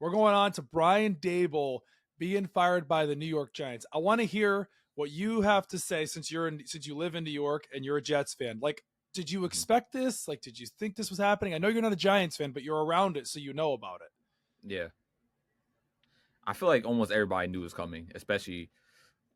We're going on to Brian Daboll being fired by the New York Giants. I want to hear what you have to say since you live in New York and you're a Jets fan. Like, did you Mhm. expect this? Like, did you think this was happening? I know you're not a Giants fan, but you're around it, so you know about it. Yeah. I feel like almost everybody knew it was coming, especially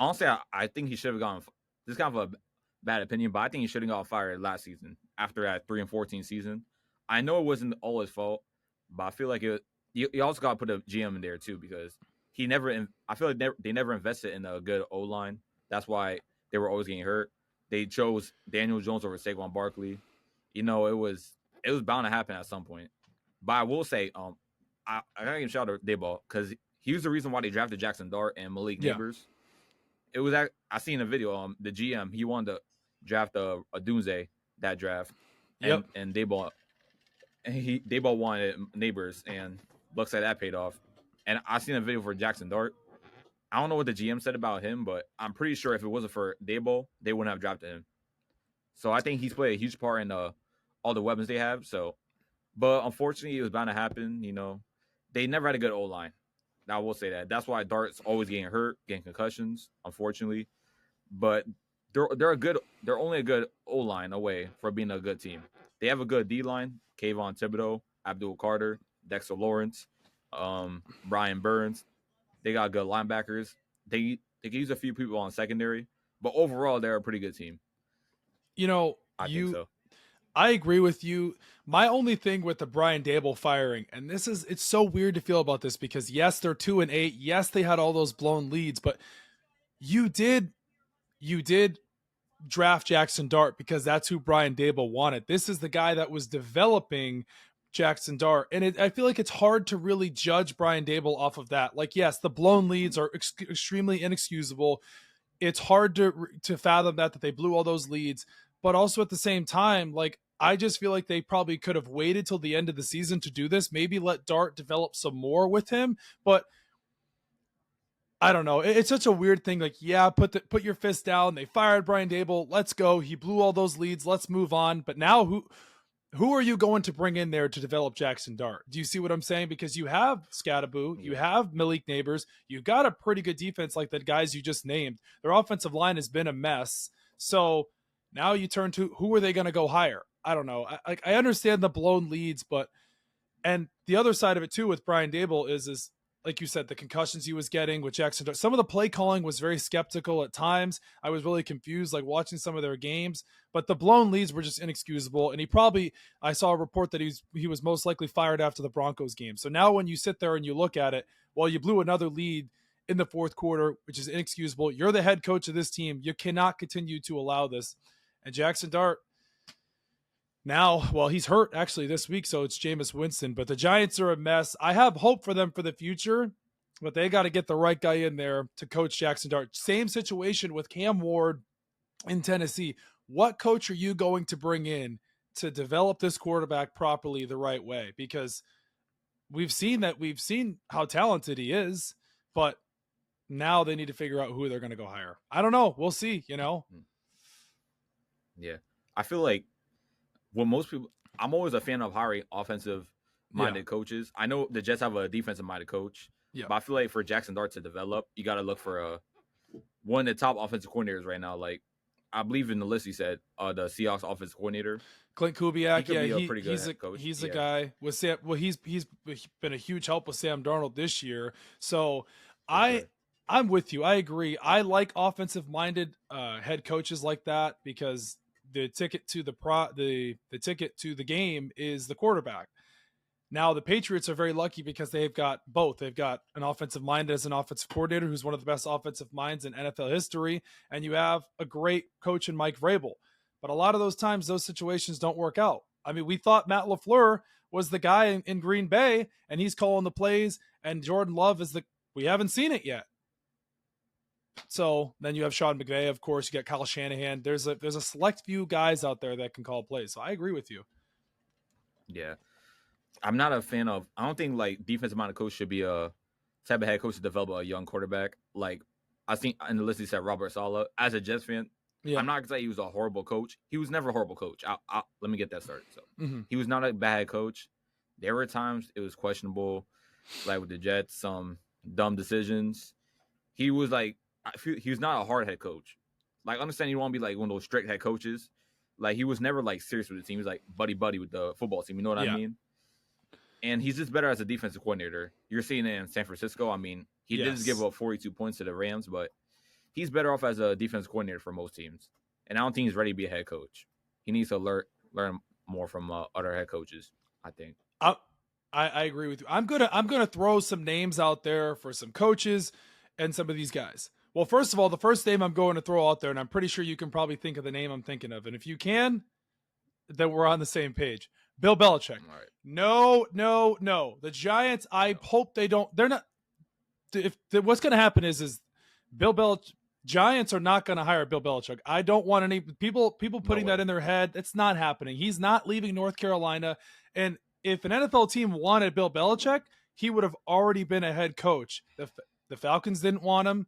honestly, I think he should have gone. This is kind of a bad opinion, but I think he should have got fired last season after that 3-14 season. I know it wasn't all his fault, but I feel like you also got to put a GM in there too because he never. I feel like they never invested in a good O line. That's why they were always getting hurt. They chose Daniel Jones over Saquon Barkley. It was bound to happen at some point. But I will say, I gotta give a shout out to Dayball because he was the reason why they drafted Jackson Dart and Malik Yeah. Neighbors. I seen a video. The GM he wanted to draft a Doomsday that draft, Yep. and Dayball wanted Neighbors, and looks like that paid off. And I seen a video for Jackson Dart. I don't know what the GM said about him, but I'm pretty sure if it wasn't for Dayball, they wouldn't have drafted him. So I think he's played a huge part in all the weapons they have. So, but unfortunately, it was bound to happen. They never had a good O line. I will say that. That's why Dart's always getting hurt, getting concussions, unfortunately. But they're only a good O line away from being a good team. They have a good D line, Kayvon Thibodeau, Abdul Carter, Dexter Lawrence, Brian Burns. They got good linebackers. They can use a few people on secondary, but overall they're a pretty good team. You know, I think so. I agree with you. My only thing with the Brian Daboll firing, and it's so weird to feel about this because yes, they're 2-8. Yes, they had all those blown leads, but you did draft Jackson Dart because that's who Brian Daboll wanted. This is the guy that was developing Jackson Dart. And I feel like it's hard to really judge Brian Daboll off of that. Like, yes, the blown leads are extremely inexcusable. It's hard to fathom that they blew all those leads. But also at the same time, like, I just feel like they probably could have waited till the end of the season to do this. Maybe let Dart develop some more with him. But I don't know. It's such a weird thing. Like, yeah, put your fist down. They fired Brian Daboll. Let's go. He blew all those leads. Let's move on. But now who are you going to bring in there to develop Jackson Dart? Do you see what I'm saying? Because you have Scattaboo, you Yeah. have Malik Neighbors, you got a pretty good defense like the guys you just named. Their offensive line has been a mess. So now you turn to who are they going to go hire? I don't know. I understand the blown leads, but and the other side of it too with Brian Daboll is like you said, the concussions he was getting with Jackson. Some of the play calling was very skeptical at times. I was really confused, like watching some of their games. But the blown leads were just inexcusable. And I saw a report that he was most likely fired after the Broncos game. So now when you sit there and you look at it, well, you blew another lead in the fourth quarter, which is inexcusable. You're the head coach of this team. You cannot continue to allow this. And Jackson Dart, now, well, he's hurt actually this week, so it's Jameis Winston. But the Giants are a mess. I have hope for them for the future, but they got to get the right guy in there to coach Jackson Dart. Same situation with Cam Ward in Tennessee. What coach are you going to bring in to develop this quarterback properly the right way? Because we've seen how talented he is, but now they need to figure out who they're going to go hire. I don't know. We'll see, Yeah. I feel like most people, I'm always a fan of hiring offensive minded coaches. I know the Jets have a defensive minded coach, but I feel like for Jackson Dart to develop, you got to look for one of the top offensive coordinators right now. Like I believe in the list he said the Seahawks offensive coordinator, Clint Kubiak. coach. He's a guy with Sam. Well, he's been a huge help with Sam Darnold this year. So I'm with you. I agree. I like offensive minded head coaches like that because the ticket to the ticket to the game is the quarterback. Now the Patriots are very lucky because they've got both. They've got an offensive mind as an offensive coordinator who's one of the best offensive minds in NFL history, and you have a great coach in Mike Vrabel. But a lot of those times, those situations don't work out. I mean, we thought Matt LaFleur was the guy in Green Bay, and he's calling the plays, and Jordan Love is we haven't seen it yet. So then you have Sean McVay, of course. You got Kyle Shanahan. There's a select few guys out there that can call plays. So I agree with you. Yeah. I'm not a fan of. I don't think like defensive minded coach should be a type of head coach to develop a young quarterback. Like I think in the list he said Robert Saleh. As a Jets fan, I'm not gonna say he was a horrible coach. He was never a horrible coach. Let me get that started. So he was not a bad coach. There were times it was questionable. like with the Jets, some dumb decisions. He was like, I feel he was not a hard head coach. Like, understand you want to be like one of those strict head coaches. Like, he was never like serious with the team. He was like buddy buddy with the football team. You know what I Yeah. mean? And he's just better as a defensive coordinator. You're seeing it in San Francisco. I mean, he did just give up 42 points to the Rams, but he's better off as a defensive coordinator for most teams. And I don't think he's ready to be a head coach. He needs to learn more from other head coaches, I think. I agree with you. I'm gonna throw some names out there for some coaches and some of these guys. Well, first of all, the first name I'm going to throw out there, and I'm pretty sure you can probably think of the name I'm thinking of, and if you can, then we're on the same page. Bill Belichick. All right. No. The Giants. I hope they don't. They're not. If what's going to happen is Bill Belichick. Giants are not going to hire Bill Belichick. I don't want any people putting that in their head. It's not happening. He's not leaving North Carolina. And if an NFL team wanted Bill Belichick, he would have already been a head coach. The Falcons didn't want him.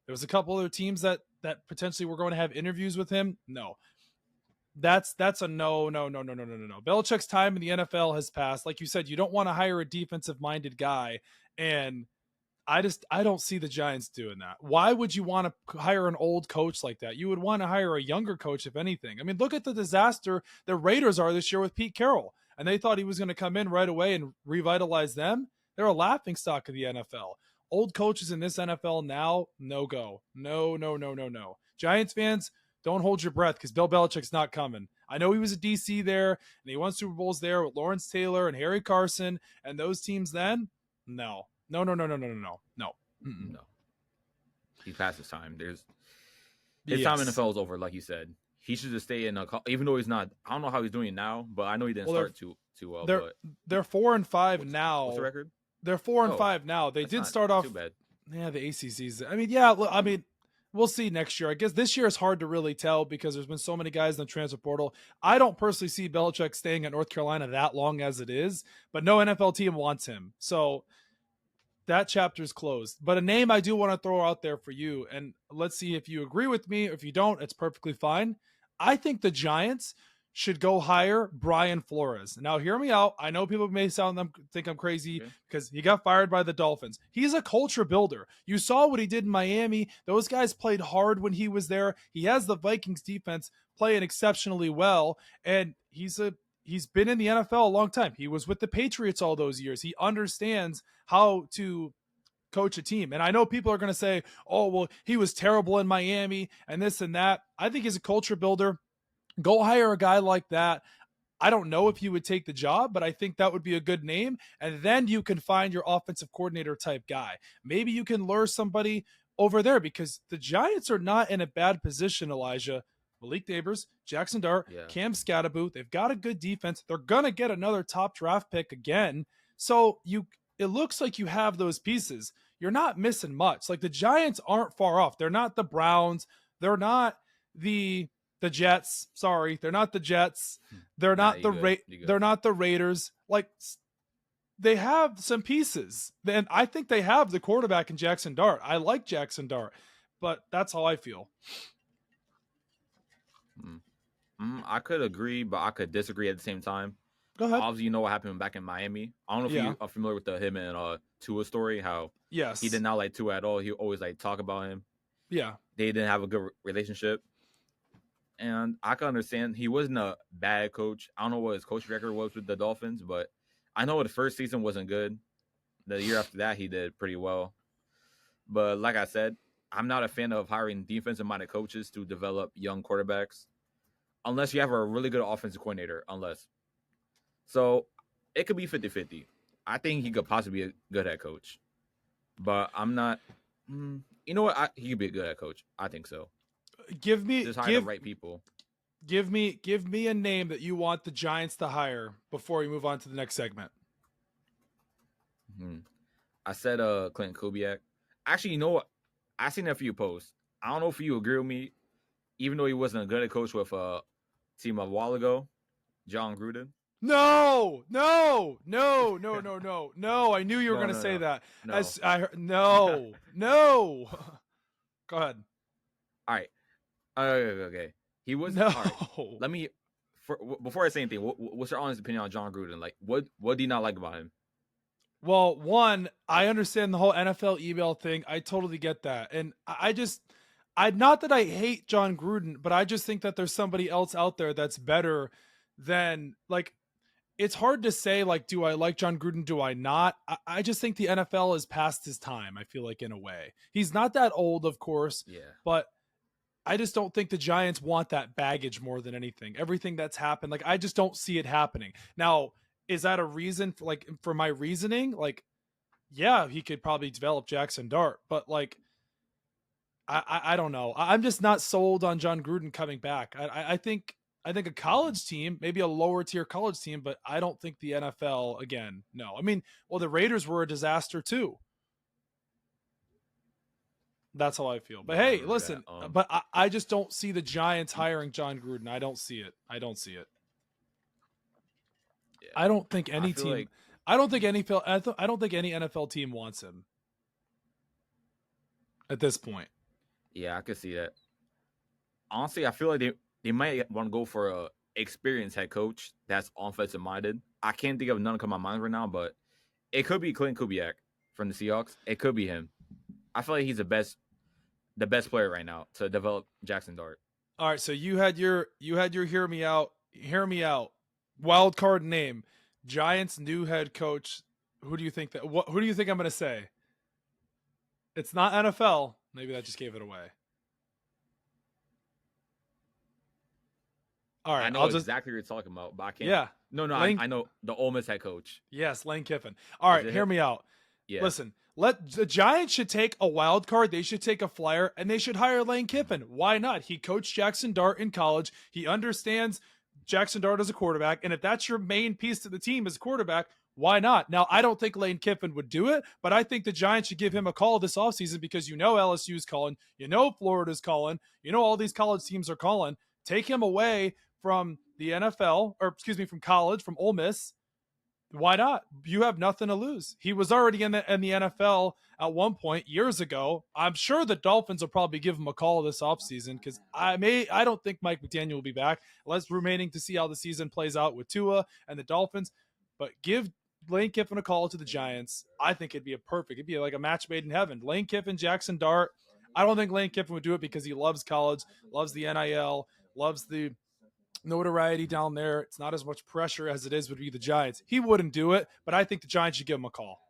There was a couple other teams that potentially were going to have interviews with him. No. That's a no. Belichick's time in the NFL has passed. Like you said, you don't want to hire a defensive minded guy, and I don't see the Giants doing that. Why would you want to hire an old coach like that? You would want to hire a younger coach, if anything. I mean, look at the disaster the Raiders are this year with Pete Carroll, and they thought he was going to come in right away and revitalize them. They're a laughingstock of the NFL. Old coaches in this NFL now, no go. No. Giants fans, don't hold your breath because Bill Belichick's not coming. I know he was a DC there, and he won Super Bowls there with Lawrence Taylor and Harry Carson and those teams then. No. No. He passed his time. His time in the NFL is over, like you said. He should just stay in even though he's not. I don't know how he's doing now, but I know he didn't start too well. They're 4-5 now. What's the record? They're 4-5 now. They did start off. Too bad. Yeah, the ACC's. I mean, yeah. I mean, we'll see next year. I guess this year is hard to really tell because there's been so many guys in the transfer portal. I don't personally see Belichick staying at North Carolina that long as it is, but no NFL team wants him. So that chapter's closed. But a name I do want to throw out there for you, and let's see if you agree with me. If you don't, it's perfectly fine. I think the Giants should go hire Brian Flores. Now, hear me out. I know people may think I'm crazy because he got fired by the Dolphins. He's a culture builder. You saw what he did in Miami. Those guys played hard when he was there. He has the Vikings defense playing exceptionally well, and he's been in the NFL a long time. He was with the Patriots all those years. He understands how to coach a team. And I know people are going to say, oh, well, he was terrible in Miami and this and that. I think he's a culture builder. Go hire a guy like that. I don't know if he would take the job, but I think that would be a good name. And then you can find your offensive coordinator type guy. Maybe you can lure somebody over there because the Giants are not in a bad position, Elijah. Malik Neighbors, Jackson Dart, Cam Scatteraboo. They've got a good defense. They're going to get another top draft pick again. So it looks like you have those pieces. You're not missing much. Like the Giants aren't far off. They're not the Browns. They're not the Jets. Sorry, they're not the Jets. They're not they're not the Raiders. Like they have some pieces. And I think they have the quarterback in Jackson Dart. I like Jackson Dart, but that's how I feel. I could agree, but I could disagree at the same time. Go ahead. Obviously, you know what happened back in Miami. I don't know if you are familiar with him and Tua story. How he did not like Tua at all. He always talk about him. Yeah, they didn't have a good relationship, and I can understand he wasn't a bad coach. I don't know what his coaching record was with the Dolphins, but I know the first season wasn't good. The year after that, he did pretty well. But like I said, I'm not a fan of hiring defensive-minded coaches to develop young quarterbacks unless you have a really good offensive coordinator, So it could be 50-50. I think he could possibly be a good head coach. But I'm not you know what? He could be a good head coach. I think so. Just hire the right people. Give me a name that you want the Giants to hire before we move on to the next segment. I said Clinton Kubiak. Actually, you know what? I seen a few posts. I don't know if you agree with me, even though he wasn't a good head coach with a team a while ago, John Gruden. No. I knew you were going to say that. No. Go ahead. All right. Okay. He was. No. Right. Let me. Before I say anything, what's your honest opinion on John Gruden? Like, what do you not like about him? Well, one, I understand the whole NFL email thing. I totally get that. And I not that I hate John Gruden, but I just think that there's somebody else out there that's better than like it's hard to say like do I like John Gruden, do I not? I just think the NFL is past his time, I feel like in a way. He's not that old, of course, Yeah. but I just don't think the Giants want that baggage more than anything. Everything that's happened, like I just don't see it happening. Now, is that a reason for like for my reasoning? Like, yeah, he could probably develop Jackson Dart, but like I don't know. I'm just not sold on John Gruden coming back. I think a college team, maybe a lower tier college team, but I don't think the NFL again. No, I mean, well, the Raiders were a disaster too. That's how I feel. But Yeah, I hey, remember that. listen, but I just don't see the Giants hiring John Gruden. I don't see it. I don't see it. Yeah. I don't think I any feel team. like I don't think any. I don't think any NFL team wants him at this point. yeah, I could see that. Honestly, I feel like they might want to go for a experienced head coach that's offensive minded. I can't think of none come to my mind right now, but it could be Clint Kubiak from the Seahawks. It could be him. I feel like he's the best player right now to develop Jackson Dart. All right, so you had your hear me out. Hear me out. Wild card name. Giants new head coach. Who do you think that who do you think I'm going to say? It's not NFL. Maybe that just gave it away. All I right, know I'll just exactly what you're talking about, but I can't. yeah. No, Lane, I know the Ole Miss head coach. yes, Lane Kiffin. All right, hear Him? me out. Yeah. Listen, let the Giants should take a wild card. They should take a flyer, and they should hire Lane Kiffin. Why not? He coached Jackson Dart in college. He understands Jackson Dart as a quarterback, and if that's your main piece to the team as a quarterback, why not? Now, I don't think Lane Kiffin would do it, but I think the Giants should give him a call this offseason because you know LSU's calling, you know Florida's calling, you know all these college teams are calling. Take him away from the NFL, or excuse me, from college, from Ole Miss. Why not? You have nothing to lose. He was already in the NFL at one point years ago. I'm sure the Dolphins will probably give him a call this offseason because I don't think Mike McDaniel will be back. Less remaining to see how the season plays out with Tua and the Dolphins. But give Lane Kiffin a call to the Giants. I think it'd be like a match made in heaven. Lane Kiffin, Jackson Dart. I don't think Lane Kiffin would do it because he loves college, loves the NIL, loves the notoriety down there. It's not as much pressure as it is would be the Giants. He wouldn't do it, but I think the Giants should give him a call.